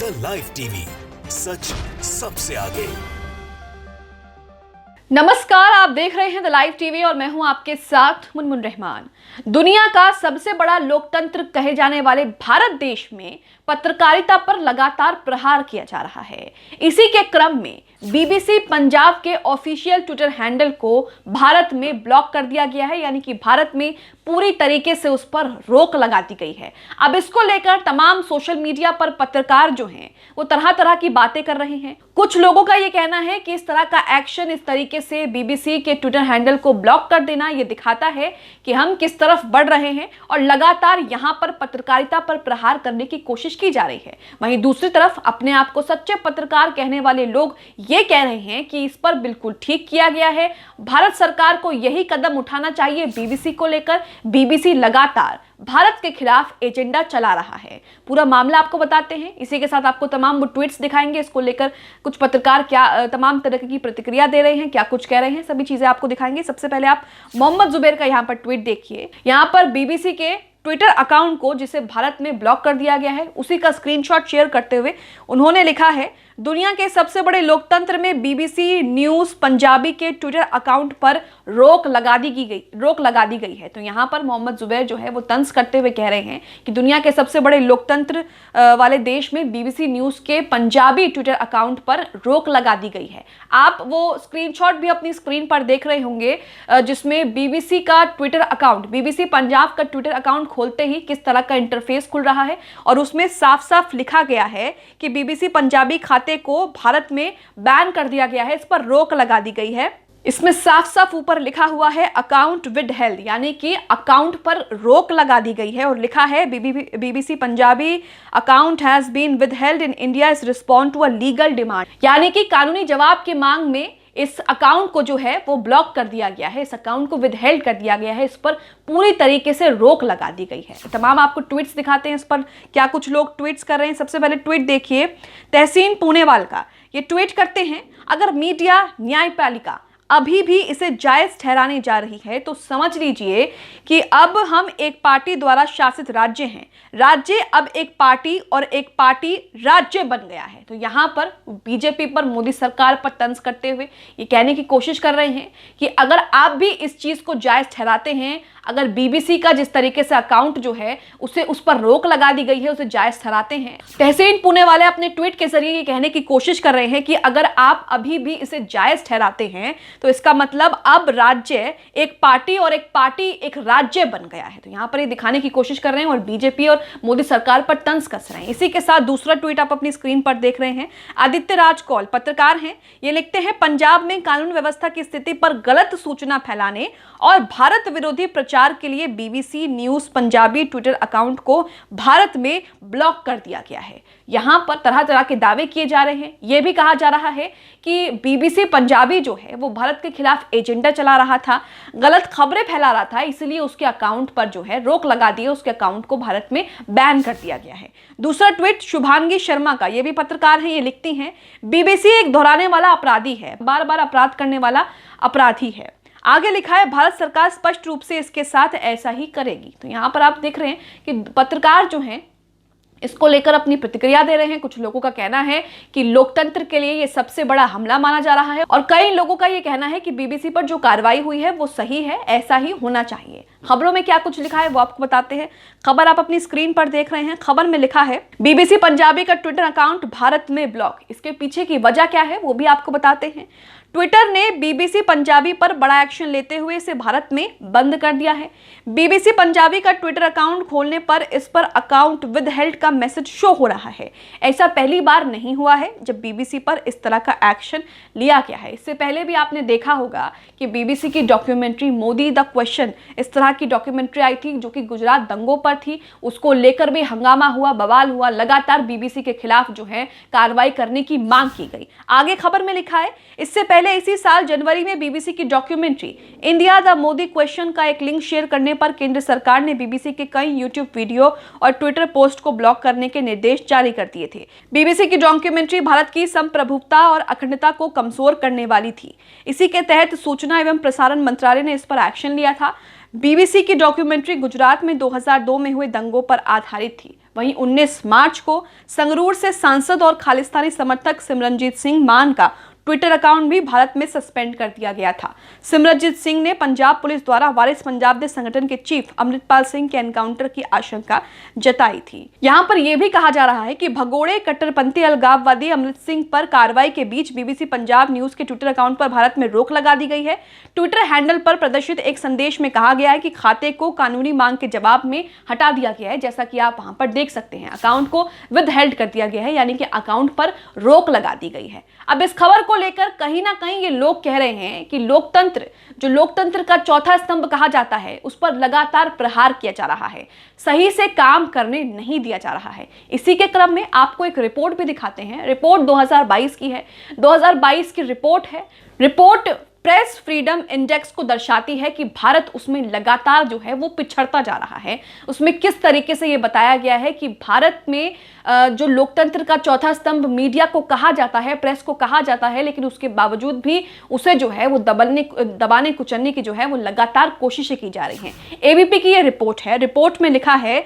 The live TV, सच सबसे आगे। नमस्कार, आप देख रहे हैं द लाइव टीवी और मैं हूं आपके साथ मुनमुन रहमान। दुनिया का सबसे बड़ा लोकतंत्र कहे जाने वाले भारत देश में पत्रकारिता पर लगातार प्रहार किया जा रहा है। इसी के क्रम में बीबीसी पंजाब के ऑफिशियल ट्विटर हैंडल को भारत में ब्लॉक कर दिया गया है, यानी कि भारत में पूरी तरीके से उस पर रोक लगा दी गई है। अब इसको लेकर तमाम सोशल मीडिया पर पत्रकार जो हैं वो तरह तरह की बातें कर रहे हैं। कुछ लोगों का ये कहना है कि इस तरह का एक्शन, इस तरीके से बीबीसी के ट्विटर हैंडल को ब्लॉक कर देना, ये दिखाता है कि हम किस तरफ बढ़ रहे हैं और लगातार यहां पर पत्रकारिता पर प्रहार करने की कोशिश की जा रही है। वहीं दूसरी तरफ अपने आप को सच्चे पत्रकार कहने वाले लोग ये कह रहे हैं कि इस पर बिल्कुल ठीक किया गया है, भारत सरकार को यही कदम उठाना चाहिए बीबीसी को लेकर। बीबीसी लगातार भारत के खिलाफ एजेंडा चला रहा है। पूरा मामला आपको बताते हैं, इसी के साथ आपको तमाम वो ट्वीट्स दिखाएंगे। इसको लेकर कुछ पत्रकार क्या तमाम तरह की प्रतिक्रिया दे रहे हैं, क्या कुछ कह रहे हैं, सभी चीजें आपको दिखाएंगे। सबसे पहले आप मोहम्मद जुबैर का यहाँ पर ट्वीट देखिए। यहाँ पर बीबीसी के ट्विटर अकाउंट को, जिसे भारत में ब्लॉक कर दिया गया है, उसी का स्क्रीनशॉट शेयर करते हुए उन्होंने लिखा है, दुनिया के सबसे बड़े लोकतंत्र में बीबीसी न्यूज पंजाबी के ट्विटर अकाउंट पर रोक लगा दी गई है। तो यहाँ पर मोहम्मद जुबैर जो है वो तंज करते हुए कह रहे हैं कि दुनिया के सबसे बड़े लोकतंत्र वाले देश में बीबीसी न्यूज के पंजाबी ट्विटर अकाउंट पर रोक लगा दी गई है। आप वो स्क्रीनशॉट भी अपनी स्क्रीन पर देख रहे होंगे, जिसमें बीबीसी का ट्विटर अकाउंट, बीबीसी पंजाब का ट्विटर अकाउंट खोलते ही किस तरह का इंटरफेस खुल रहा है और उसमें साफ साफ लिखा गया है कि बीबीसी पंजाबी खाते को भारत में बैन कर दिया गया है, इस पर रोक लगा दी गई है। इसमें साफ साफ ऊपर लिखा हुआ है अकाउंट विद हेल्ड, यानी कि अकाउंट पर रोक लगा दी गई है और लिखा है BBC Punjabi account has been withheld in India is respond to a legal demand, यानी कि कानूनी जवाब की मांग में इस अकाउंट को जो है वो ब्लॉक कर दिया गया है, इस अकाउंट को विदहेल्ड कर दिया गया है, इस पर पूरी तरीके से रोक लगा दी गई है। तमाम आपको ट्वीट्स दिखाते हैं, इस पर क्या कुछ लोग ट्वीट्स कर रहे हैं। सबसे पहले ट्वीट देखिए तहसीन पुणेवाल का। ये ट्वीट करते हैं, अगर मीडिया न्यायपालिका अभी भी इसे जायज ठहराने जा रही है तो समझ लीजिए कि अब हम एक पार्टी द्वारा शासित राज्य हैं, राज्य अब एक पार्टी और एक पार्टी राज्य बन गया है। तो यहाँ पर बीजेपी पर, मोदी सरकार पर तंज करते हुए ये कहने की कोशिश कर रहे हैं कि अगर आप भी इस चीज को जायज ठहराते हैं, अगर बीबीसी का जिस तरीके से अकाउंट जो है उस पर रोक लगा दी गई है, उसे जायज ठहराते हैं। तहसीन पुणे वाले अपने ट्वीट के जरिए ये कहने की कोशिश कर रहे हैं कि अगर आप अभी भी इसे जायज ठहराते हैं तो इसका मतलब अब राज्य एक पार्टी और एक पार्टी एक राज्य बन गया है। तो यहां पर ये दिखाने की कोशिश कर रहे हैं और बीजेपी और मोदी सरकार पर तंज कस रहे हैं। इसी के साथ दूसरा ट्वीट आप अपनी स्क्रीन पर देख रहे हैं। आदित्य राज कौल पत्रकार हैं, ये लिखते हैं, पंजाब में कानून व्यवस्था की स्थिति पर गलत सूचना फैलाने और भारत विरोधी प्रचार के लिए BBC news Punjabi Twitter account को भारत में ब्लॉक कर दिया गया है। यहां पर तरह तरह के दावे किए जा रहे हैं। यह भी कहा जा रहा है कि बीबीसी पंजाबी जो है वो भारत के खिलाफ एजेंडा चला रहा था, गलत खबरें फैला रहा था, इसलिए उसके अकाउंट पर जो है रोक लगा दी है, उसके अकाउंट को भारत में बैन कर दिया गया है। दूसरा ट्वीट शुभांगी शर्मा का, ये भी पत्रकार हैं, ये लिखती हैं, बीबीसी एक दोहराने वाला अपराधी है, बार बार अपराध करने वाला अपराधी है। आगे लिखा है, भारत सरकार स्पष्ट रूप से इसके साथ ऐसा ही करेगी। तो यहां पर आप देख रहे हैं कि पत्रकार जो हैं इसको लेकर अपनी प्रतिक्रिया दे रहे हैं। कुछ लोगों का कहना है कि लोकतंत्र के लिए ये सबसे बड़ा हमला माना जा रहा है और कई लोगों का ये कहना है कि बीबीसी पर जो कार्रवाई हुई है वो सही है, ऐसा ही होना चाहिए। खबरों में क्या कुछ लिखा है वो आपको बताते हैं। खबर आप अपनी स्क्रीन पर देख रहे हैं। खबर में लिखा है, बीबीसी पंजाबी का ट्विटर अकाउंट भारत में ब्लॉक। इसके पीछे की वजह क्या है वो भी आपको बताते हैं। ट्विटर ने बीबीसी पंजाबी पर बड़ा एक्शन लेते हुए इसे भारत में बंद कर दिया है। बीबीसी पंजाबी का ट्विटर अकाउंट खोलने पर इस पर अकाउंट विद हेल्ड का मैसेज शो हो रहा है। ऐसा पहली बार नहीं हुआ है जब बीबीसी पर इस तरह का एक्शन लिया गया है। इससे पहले भी आपने देखा होगा कि बीबीसी की डॉक्यूमेंट्री मोदी द क्वेश्चन, इस तरह की डॉक्यूमेंट्री आई थी जो कि गुजरात दंगों पर थी। उसको लेकर भी हंगामा हुआ, बवाल हुआ, लगातार बीबीसी के खिलाफ जो है कार्रवाई करने की मांग की गई। आगे खबर में लिखा है, इससे पहले इसी साल जनवरी में बीबीसी की documentary India the Modi question का एक लिंक शेयर करने पर केंद्र सरकार ने बीबीसी के कई यूट्यूब वीडियो और ट्विटर पोस्ट को ब्लॉक करने के निर्देश जारी कर दिए थे। बीबीसी की डॉक्यूमेंट्री भारत की संप्रभुता और अखंडता को कमजोर करने वाली थी। इसी के तहत सूचना एवं प्रसारण मंत्रालय ने इस पर एक्शन लिया था। बीबीसी की डॉक्यूमेंट्री गुजरात में 2002 में हुए दंगों पर आधारित थी। वहीं 19 मार्च को संगरूर से सांसद और खालिस्तानी समर्थक सिमरनजीत सिंह मान का ट्विटर अकाउंट भी भारत में सस्पेंड कर दिया गया था। सिमरनजीत सिंह ने पंजाब पुलिस द्वारा वारिस पंजाब दे संगठन के चीफ अमृतपाल सिंह के एनकाउंटर की आशंका जताई थी। यहां पर यह भी कहा जा रहा है कि भगोड़े कट्टरपंथी अलगाववादी अमृत सिंह पर कार्रवाई के बीच बीबीसी पंजाब न्यूज के ट्विटर अकाउंट पर भारत में रोक लगा दी गई है। ट्विटर हैंडल पर प्रदर्शित एक संदेश में कहा गया है कि खाते को कानूनी मांग के जवाब में हटा दिया गया है। जैसा कि आप वहां पर देख सकते हैं, अकाउंट को विदहेल्ड कर दिया गया है, यानी कि अकाउंट पर रोक लगा दी गई है। अब इस खबर को लेकर कहीं ना कहीं ये लोग कह रहे हैं कि लोकतंत्र, जो लोकतंत्र का चौथा स्तंभ कहा जाता है, उस पर लगातार प्रहार किया जा रहा है, सही से काम करने नहीं दिया जा रहा है। इसी के क्रम में आपको एक रिपोर्ट भी दिखाते हैं। रिपोर्ट 2022 की है, 2022 की रिपोर्ट है। रिपोर्ट प्रेस फ्रीडम इंडेक्स को दर्शाती है कि भारत उसमें लगातार जो है वो पिछड़ता जा रहा है। उसमें किस तरीके से ये बताया गया है कि भारत में जो लोकतंत्र का चौथा स्तंभ मीडिया को कहा जाता है, प्रेस को कहा जाता है, लेकिन उसके बावजूद भी उसे जो है वो दबाने कुचलने की जो है वो लगातार कोशिशें की जा रही हैं। एबीपी की ये रिपोर्ट है। रिपोर्ट में लिखा है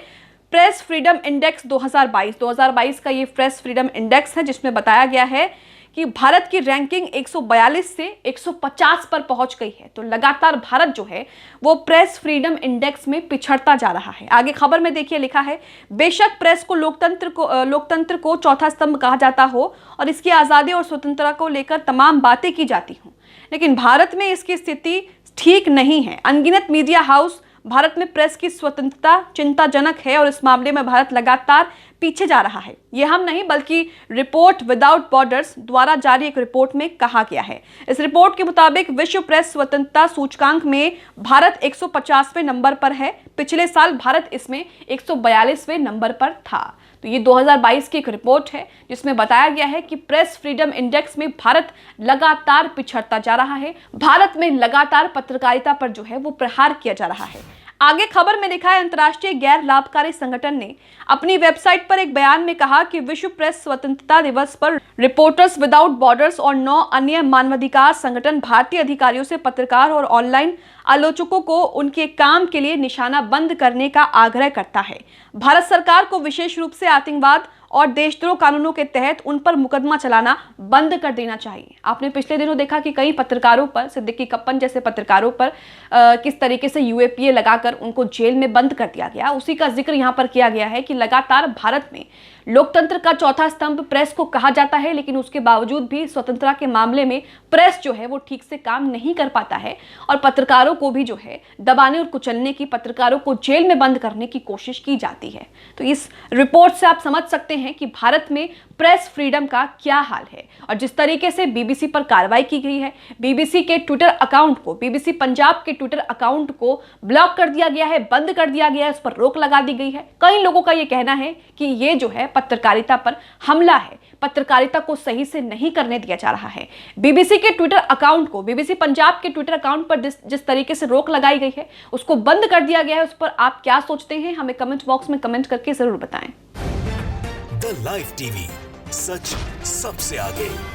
प्रेस फ्रीडम इंडेक्स 2022 का ये प्रेस फ्रीडम इंडेक्स है, जिसमें बताया गया है कि भारत की रैंकिंग 142 से 150 पर पहुंच गई है। तो लगातार भारत जो है वो प्रेस फ्रीडम इंडेक्स में पिछड़ता जा रहा है। आगे खबर में देखिए, लिखा है बेशक प्रेस को लोकतंत्र को चौथा स्तंभ कहा जाता हो और इसकी आज़ादी और स्वतंत्रता को लेकर तमाम बातें की जाती हों, लेकिन भारत में इसकी स्थिति ठीक नहीं है। अनगिनत मीडिया हाउस भारत में प्रेस की स्वतंत्रता चिंताजनक है और इस मामले में भारत लगातार पीछे जा रहा है। ये हम नहीं बल्कि रिपोर्ट विदाउट बॉर्डर्स द्वारा जारी एक रिपोर्ट में कहा गया है। इस रिपोर्ट के मुताबिक विश्व प्रेस स्वतंत्रता सूचकांक में भारत 150वें नंबर पर है। पिछले साल भारत इसमें 142वें नंबर पर था। तो ये 2022 की एक रिपोर्ट है जिसमें बताया गया है कि प्रेस फ्रीडम इंडेक्स में भारत लगातार पिछड़ता जा रहा है। भारत में लगातार पत्रकारिता पर जो है वो प्रहार किया जा रहा है। आगे खबर में लिखा है अंतर्राष्ट्रीय गैर लाभकारी संगठन ने अपनी वेबसाइट पर एक बयान में कहा कि विश्व प्रेस स्वतंत्रता दिवस पर रिपोर्टर्स विदाउट बॉर्डर्स और 9 अन्य मानवाधिकार संगठन भारतीय अधिकारियों से पत्रकार और ऑनलाइन आलोचकों को उनके काम के लिए निशाना बंद करने का आग्रह करता है। भारत सरकार को विशेष रूप से आतंकवाद और देशद्रोह कानूनों के तहत उन पर मुकदमा चलाना बंद कर देना चाहिए। आपने पिछले दिनों देखा कि कई पत्रकारों पर, सिद्दीकी कप्पन जैसे पत्रकारों पर किस तरीके से यूएपीए लगाकर उनको जेल में बंद कर दिया गया। उसी का जिक्र यहाँ पर किया गया है कि लगातार भारत में लोकतंत्र का चौथा स्तंभ प्रेस को कहा जाता है, लेकिन उसके बावजूद भी स्वतंत्रता के मामले में प्रेस जो है वो ठीक से काम नहीं कर पाता है और पत्रकारों को भी जो है दबाने और कुचलने की, पत्रकारों को जेल में बंद करने की कोशिश की जाती है। तो इस रिपोर्ट से आप समझ सकते हैं कि भारत में प्रेस फ्रीडम का क्या हाल है। और जिस तरीके से बीबीसी पर कार्रवाई की गई है, बीबीसी के ट्विटर अकाउंट को, बीबीसी पंजाब के ट्विटर अकाउंट को ब्लॉक कर दिया गया है, बंद कर दिया गया है, उस पर रोक लगा दी गई है। कई लोगों का यह कहना है कि ये जो है पत्रकारिता पर हमला है, पत्रकारिता को सही से नहीं करने दिया जा रहा है। बीबीसी के ट्विटर अकाउंट को, बीबीसी पंजाब के ट्विटर अकाउंट पर जिस तरीके से रोक लगाई गई है, उसको बंद कर दिया गया है, उस पर आप क्या सोचते हैं हमें कमेंट बॉक्स में कमेंट करके जरूर बताएं। द लाइव टीवी, सच सबसे आगे।